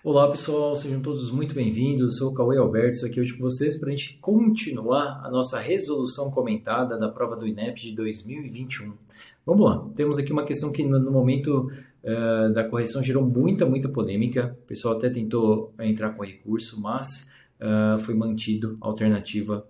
Olá pessoal, sejam todos muito bem-vindos. Eu sou o Cauê Alberto, estou aqui hoje com vocês para a gente continuar a nossa resolução comentada da prova do INEP de 2021. Vamos lá, temos aqui uma questão que no momento da correção gerou muita polêmica. O pessoal até tentou entrar com recurso, mas foi mantido a alternativa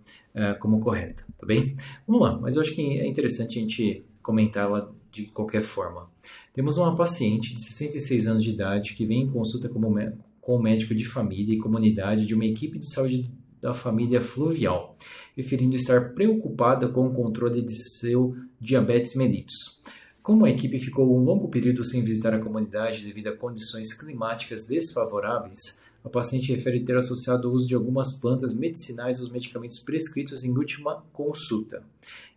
como correta, tá bem? Vamos lá, mas eu acho que é interessante a gente comentá-la de qualquer forma. Temos uma paciente de 66 anos de idade que vem em consulta com o médico de família e comunidade de uma equipe de saúde da família Fluvial, referindo estar preocupada com o controle de seu diabetes mellitus. Como a equipe ficou um longo período sem visitar a comunidade devido a condições climáticas desfavoráveis, a paciente refere ter associado o uso de algumas plantas medicinais aos medicamentos prescritos em última consulta.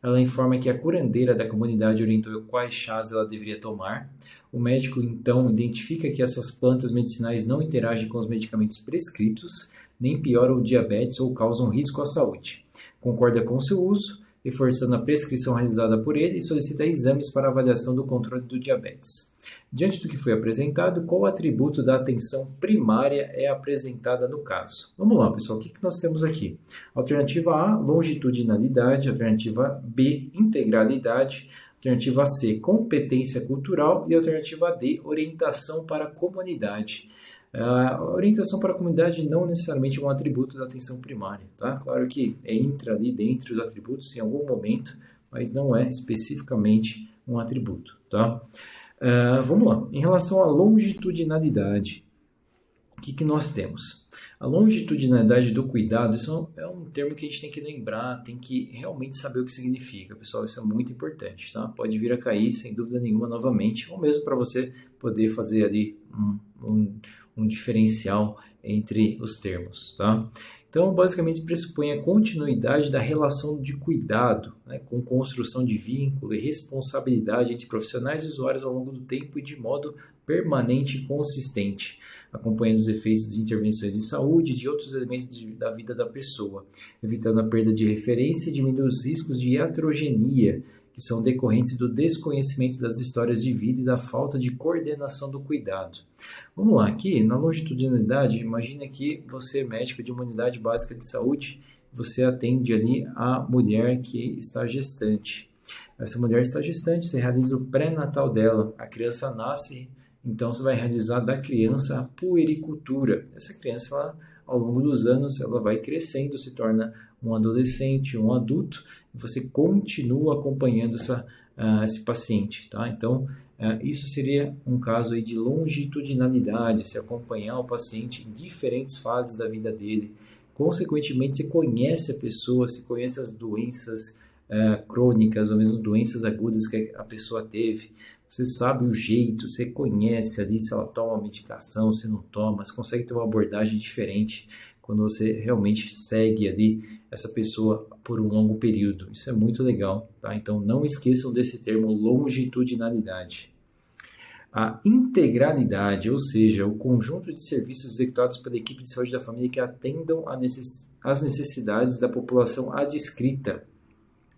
Ela informa que a curandeira da comunidade orientou quais chás ela deveria tomar. O médico, então, identifica que essas plantas medicinais não interagem com os medicamentos prescritos, nem pioram o diabetes ou causam risco à saúde. Concorda com seu uso, reforçando a prescrição realizada por ele e solicita exames para avaliação do controle do diabetes. Diante do que foi apresentado, qual atributo da atenção primária é apresentada no caso? Vamos lá, pessoal, o que nós temos aqui? Alternativa A, longitudinalidade. Alternativa B, integralidade. Alternativa C, competência cultural. E alternativa D, orientação para a comunidade. A orientação para a comunidade não necessariamente é um atributo da atenção primária, tá? Claro que entra ali dentre os atributos em algum momento, mas não é especificamente um atributo, tá? Vamos lá. Em relação à longitudinalidade, o que nós temos? A longitudinalidade do cuidado, isso é um termo que a gente tem que lembrar, tem que realmente saber o que significa, pessoal, isso é muito importante, tá? Pode vir a cair, sem dúvida nenhuma, novamente, ou mesmo para você poder fazer ali um diferencial entre os termos, tá? Então, basicamente, pressupõe a continuidade da relação de cuidado, né, com construção de vínculo e responsabilidade entre profissionais e usuários ao longo do tempo e de modo permanente e consistente, acompanhando os efeitos de intervenções de saúde e de outros elementos da vida da pessoa, evitando a perda de referência e diminuindo os riscos de heterogeneia, que são decorrentes do desconhecimento das histórias de vida e da falta de coordenação do cuidado. Vamos lá, aqui na longitudinalidade, imagine que você é médico de uma unidade básica de saúde, você atende ali a mulher que está gestante. Essa mulher está gestante, você realiza o pré-natal dela, a criança nasce, então você vai realizar da criança a puericultura. Essa criança, ela, ao longo dos anos, ela vai crescendo, se torna um adolescente, um adulto, e você continua acompanhando esse paciente, tá? Então, isso seria um caso aí de longitudinalidade, se acompanhar o paciente em diferentes fases da vida dele. Consequentemente, você conhece a pessoa, você conhece as doenças crônicas ou mesmo doenças agudas que a pessoa teve. Você sabe o jeito, você conhece ali se ela toma medicação, se não toma, você consegue ter uma abordagem diferente quando você realmente segue ali essa pessoa por um longo período. Isso é muito legal, tá? Então não esqueçam desse termo longitudinalidade. A integralidade, ou seja, o conjunto de serviços executados pela equipe de saúde da família que atendam às necessidades da população adscrita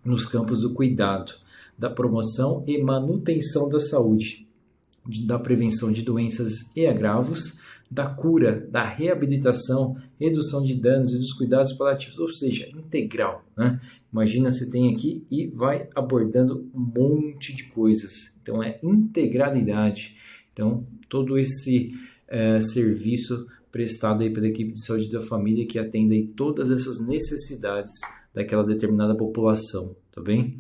nos campos do cuidado, da promoção e manutenção da saúde, da prevenção de doenças e agravos, da cura, da reabilitação, redução de danos e dos cuidados paliativos, ou seja, integral, né? Imagina, você tem aqui e vai abordando um monte de coisas. Então, é integralidade. Então, todo esse serviço prestado aí pela equipe de saúde da família que atende aí todas essas necessidades daquela determinada população, tá bem?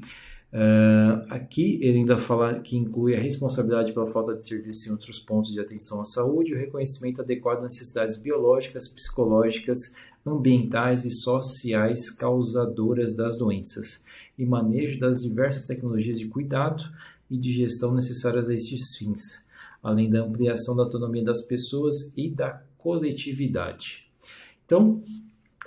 Aqui ele ainda fala que inclui a responsabilidade pela falta de serviço em outros pontos de atenção à saúde, o reconhecimento adequado das necessidades biológicas, psicológicas, ambientais e sociais causadoras das doenças, e manejo das diversas tecnologias de cuidado e de gestão necessárias a estes fins, além da ampliação da autonomia das pessoas e da coletividade. Então,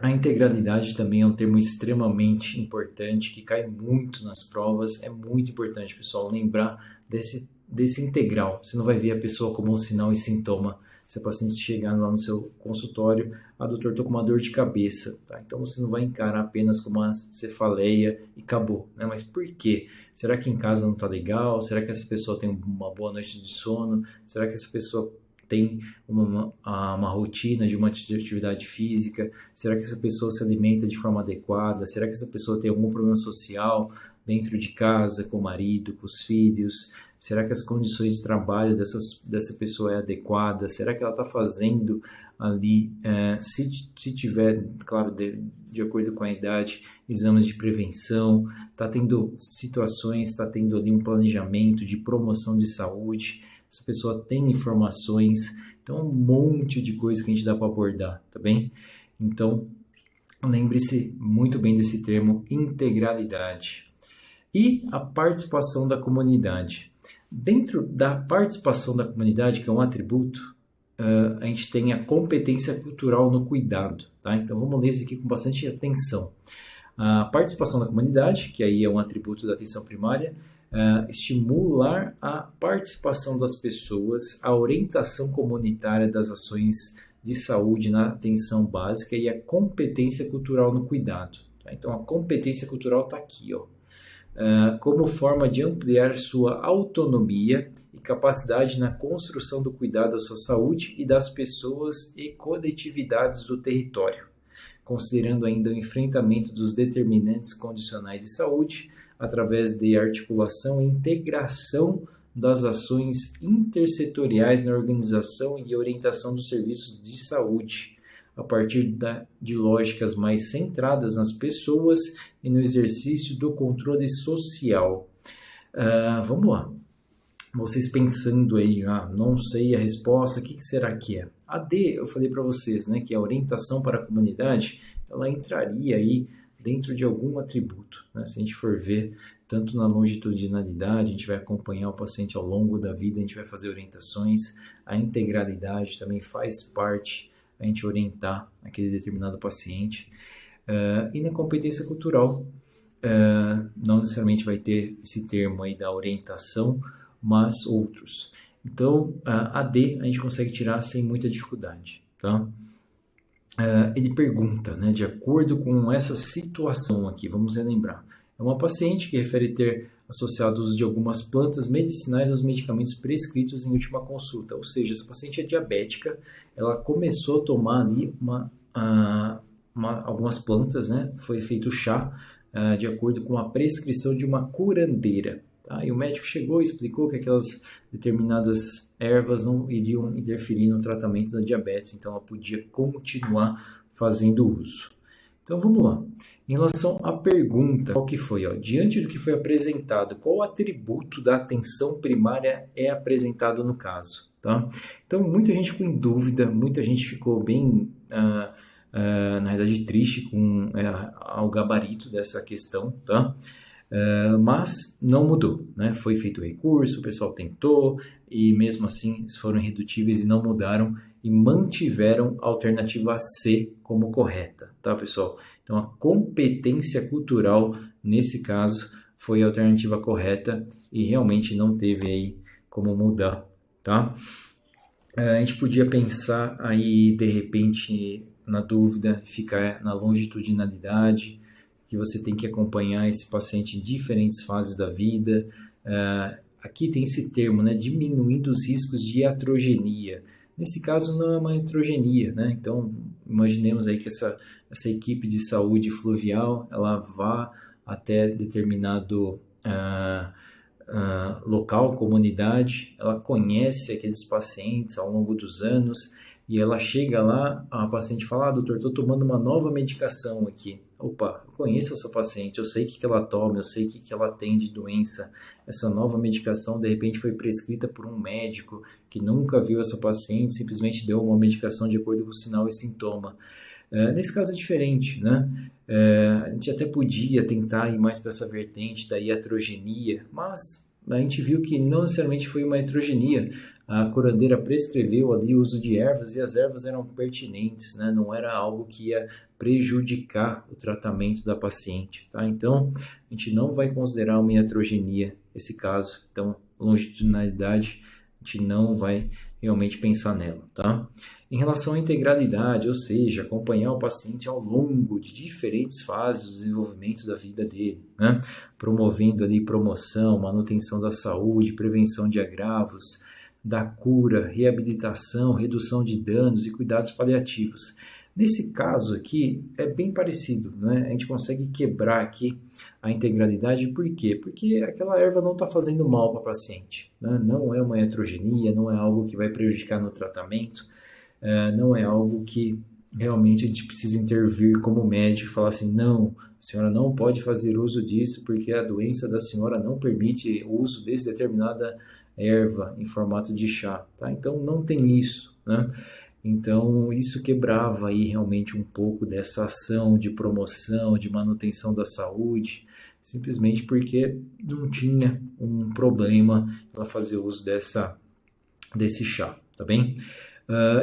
a integralidade também é um termo extremamente importante, que cai muito nas provas. É muito importante, pessoal, lembrar desse integral. Você não vai ver a pessoa como um sinal e sintoma. Se a paciente chegar lá no seu consultório, doutor, estou com uma dor de cabeça. Tá? Então, você não vai encarar apenas como uma cefaleia e acabou. Né? Mas por quê? Será que em casa não está legal? Será que essa pessoa tem uma boa noite de sono? Será que essa pessoa tem uma rotina de uma atividade física? Será que essa pessoa se alimenta de forma adequada? Será que essa pessoa tem algum problema social dentro de casa, com o marido, com os filhos? Será que as condições de trabalho dessa pessoa é adequada? Será que ela está fazendo ali, se tiver, claro, de acordo com a idade, exames de prevenção, está tendo situações, está tendo ali um planejamento de promoção de saúde, essa pessoa tem informações, então um monte de coisa que a gente dá para abordar, tá bem? Então, lembre-se muito bem desse termo integralidade. E a participação da comunidade. Dentro da participação da comunidade, que é um atributo, a gente tem a competência cultural no cuidado. Tá? Então vamos ler isso aqui com bastante atenção. A participação da comunidade, que aí é um atributo da atenção primária, estimular a participação das pessoas, a orientação comunitária das ações de saúde na atenção básica e a competência cultural no cuidado. Tá? Então a competência cultural está aqui, ó. Como forma de ampliar sua autonomia e capacidade na construção do cuidado da sua saúde e das pessoas e coletividades do território, considerando ainda o enfrentamento dos determinantes condicionais de saúde através de articulação e integração das ações intersetoriais na organização e orientação dos serviços de saúde, a partir de lógicas mais centradas nas pessoas e no exercício do controle social. Vamos lá. Vocês pensando aí, não sei a resposta, o que será que é? A D, eu falei para vocês, né, que a orientação para a comunidade, ela entraria aí dentro de algum atributo. Né? Se a gente for ver, tanto na longitudinalidade, a gente vai acompanhar o paciente ao longo da vida, a gente vai fazer orientações, a integralidade também faz parte a gente orientar aquele determinado paciente. E na competência cultural, não necessariamente vai ter esse termo aí da orientação, mas outros. Então, a D a gente consegue tirar sem muita dificuldade. Tá? Ele pergunta, né, de acordo com essa situação aqui, vamos relembrar. É uma paciente que refere ter associado o uso de algumas plantas medicinais aos medicamentos prescritos em última consulta. Ou seja, essa paciente é diabética, ela começou a tomar ali algumas plantas, né? Foi feito chá de acordo com a prescrição de uma curandeira. Tá? E o médico chegou e explicou que aquelas determinadas ervas não iriam interferir no tratamento da diabetes, então ela podia continuar fazendo uso. Então vamos lá. Em relação à pergunta, qual que foi? Diante do que foi apresentado, qual atributo da atenção primária é apresentado no caso? Tá? Então muita gente ficou em dúvida, muita gente ficou bem, na realidade, triste com o gabarito dessa questão, tá? Mas não mudou, né? Foi feito o recurso, o pessoal tentou e mesmo assim eles foram irredutíveis e não mudaram e mantiveram a alternativa C como correta, tá, pessoal? Então a competência cultural nesse caso foi a alternativa correta e realmente não teve aí como mudar, tá? A gente podia pensar aí de repente na dúvida, ficar na longitudinalidade, que você tem que acompanhar esse paciente em diferentes fases da vida. Aqui tem esse termo, né, diminuindo os riscos de iatrogenia. Nesse caso não é uma iatrogenia, né? Então imaginemos aí que essa equipe de saúde fluvial, ela vá até determinado local, comunidade, ela conhece aqueles pacientes ao longo dos anos e ela chega lá, a paciente fala, doutor, estou tomando uma nova medicação aqui. Opa, eu conheço essa paciente, eu sei o que ela toma, eu sei o que ela tem de doença. Essa nova medicação, de repente, foi prescrita por um médico que nunca viu essa paciente, simplesmente deu uma medicação de acordo com o sinal e sintoma. Nesse caso é diferente, né? A gente até podia tentar ir mais para essa vertente da iatrogenia, mas a gente viu que não necessariamente foi uma iatrogenia. A curandeira prescreveu ali o uso de ervas e as ervas eram pertinentes, né? Não era algo que ia prejudicar o tratamento da paciente, tá? Então, a gente não vai considerar uma iatrogenia esse caso. Então, longitudinalidade, a gente não vai realmente pensar nela, tá? Em relação à integralidade, ou seja, acompanhar o paciente ao longo de diferentes fases do desenvolvimento da vida dele, né? Promovendo ali promoção, manutenção da saúde, prevenção de agravos, da cura, reabilitação, redução de danos e cuidados paliativos. Nesse caso aqui, é bem parecido, né? A gente consegue quebrar aqui a integralidade, por quê? Porque aquela erva não está fazendo mal para o paciente, né? Não é uma iatrogenia, não é algo que vai prejudicar no tratamento, não é algo que realmente a gente precisa intervir como médico e falar assim, não, a senhora não pode fazer uso disso porque a doença da senhora não permite o uso desse determinada erva em formato de chá, tá? Então não tem isso, né? Então isso quebrava aí realmente um pouco dessa ação de promoção, de manutenção da saúde, simplesmente porque não tinha um problema ela fazer uso desse chá, tá bem?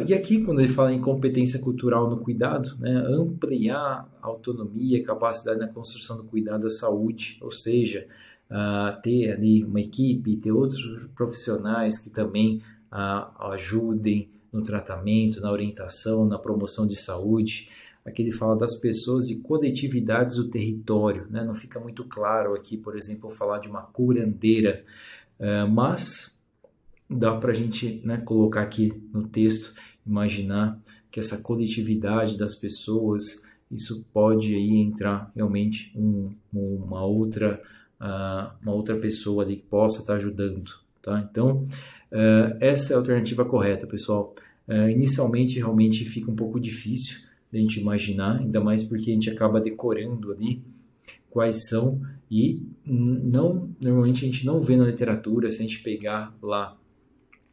E aqui, quando ele fala em competência cultural no cuidado, né, ampliar a autonomia e capacidade na construção do cuidado à saúde, ou seja, ter ali uma equipe, ter outros profissionais que também ajudem no tratamento, na orientação, na promoção de saúde. Aqui ele fala das pessoas e coletividades do território, né? Não fica muito claro aqui, por exemplo, falar de uma curandeira, mas dá para a gente, né, colocar aqui no texto, imaginar que essa coletividade das pessoas, isso pode aí entrar realmente uma outra pessoa ali que possa estar ajudando, tá? Então, essa é a alternativa correta, pessoal. Inicialmente, realmente fica um pouco difícil de a gente imaginar, ainda mais porque a gente acaba decorando ali quais são e normalmente a gente não vê na literatura, se a gente pegar lá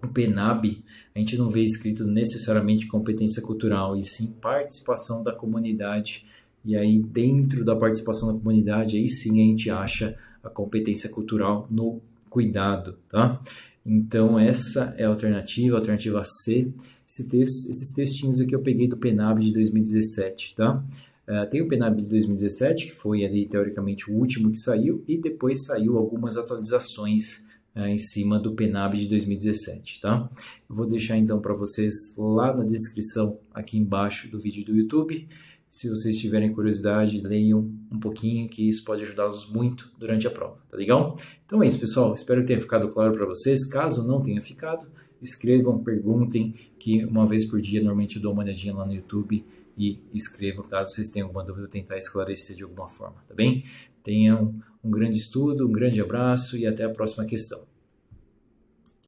o PNAB, a gente não vê escrito necessariamente competência cultural, e sim participação da comunidade. E aí, dentro da participação da comunidade, aí sim a gente acha a competência cultural no cuidado, tá? Então, essa é a alternativa C. Esses textinhos aqui eu peguei do PNAB de 2017, tá? Tem o PNAB de 2017, que foi ali, teoricamente, o último que saiu, e depois saiu algumas atualizações em cima do PNAB de 2017, tá? Eu vou deixar então para vocês lá na descrição aqui embaixo do vídeo do YouTube. Se vocês tiverem curiosidade, leiam um pouquinho, que isso pode ajudá-los muito durante a prova, tá legal? Então é isso, pessoal. Espero que tenha ficado claro para vocês. Caso não tenha ficado, escrevam, perguntem, que uma vez por dia normalmente eu dou uma olhadinha lá no YouTube e escrevam caso vocês tenham alguma dúvida, tentar esclarecer de alguma forma, tá bem? Tenham um grande estudo, um grande abraço e até a próxima questão.